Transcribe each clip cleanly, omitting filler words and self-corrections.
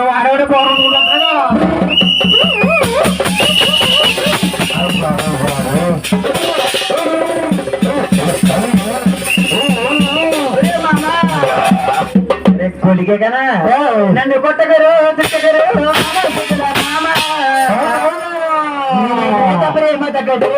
వాడవాడే కొలిగే కదా నన్ను కొట్టగరు తిట్టగరు ప్రేమ తగ్గదు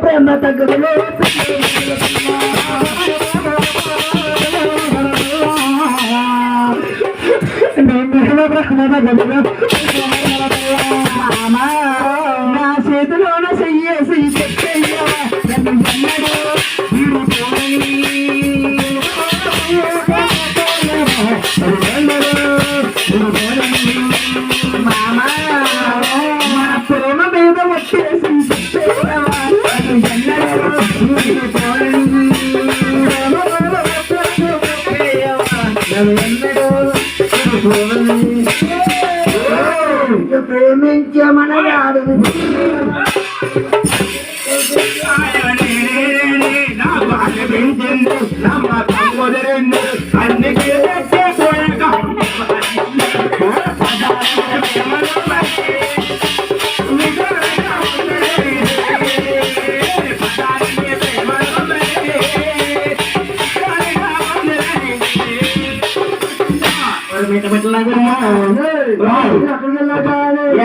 ప్రేమ తగ్గదు నా చేతిలోన చెయ్యేసి మామా నా ప్రేమ మీద వచ్చేసి ప్రేమించమనగాడు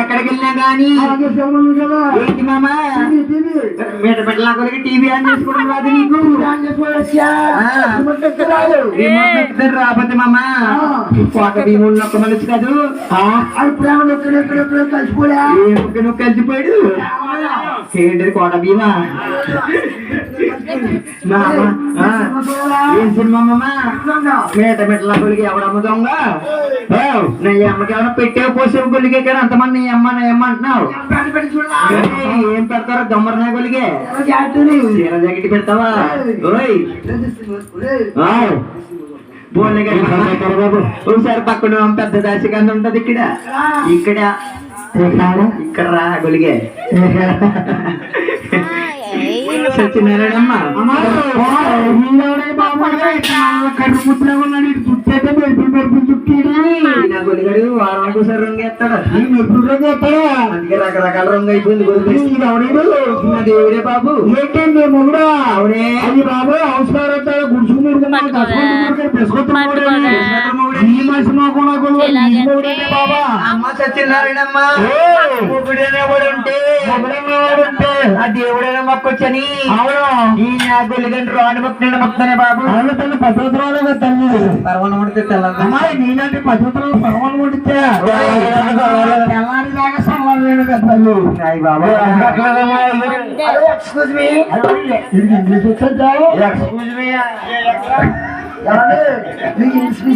ఎక్కడికి వెళ్ళినా గానీ ఏంటి మామా మీట పెట్టలాగలిగి టీవీ ఆన్ చేసుకోవడం రాదు నీకు రాబోతే మామా కోట భీముళ్ళు ఒక్క మనిషి కాదు నువ్వు కలిసిపోయాడు ఏంటి కోట భీమా ఏం సినిమా మామా మీట పెట్టలాగలిగి ఎవడమ్మ దొంగ నా అమ్మకి ఏమన్నా పెట్టేవి పోసేవి గొలిగే కానీ అంతమంది నీ అమ్మ అంటున్నావు ఏం పెడతారో దొమ్మరనా గొలిగే చీర జాకెట్ పెడతావా ఒకసారి పక్కన పెద్ద దాసిగా ఉంటది ఇక్కడ ఇక్కడ రా గొలిగే సత్యనారాయణమ్మ గొలిగాడు వారానికి ఒకసారి రంగు వేస్తాడా అందుకే రకరకాల రంగు అయిపోయింది దేవుడే బాబు ఏంటండి మొగుడా అవునే అది బాబు అవసరం బాబా అమ్మ సత్యనారాయణమ్మ మొగుడేవాడుంటే ఆ దేవుడైనా మొక్కొచ్చని అవును ఈ నా గొలిగండి రాని మొక్కునే మొక్కుతానే బాబు అవును తల్లి పశువులు తల్లి పర్వణం ఉంటే తెల్లమ్మా నీలాంటి పశువులు పర్వణం ఉంటే తెల్లారి దాకా సమాధానం తల్లి బాబు ఎక్స్క్యూజ్ మీ ఇంగ్లీష్ వచ్చా ఎక్స్క్యూజ్ మీ ఇంగ్లీష్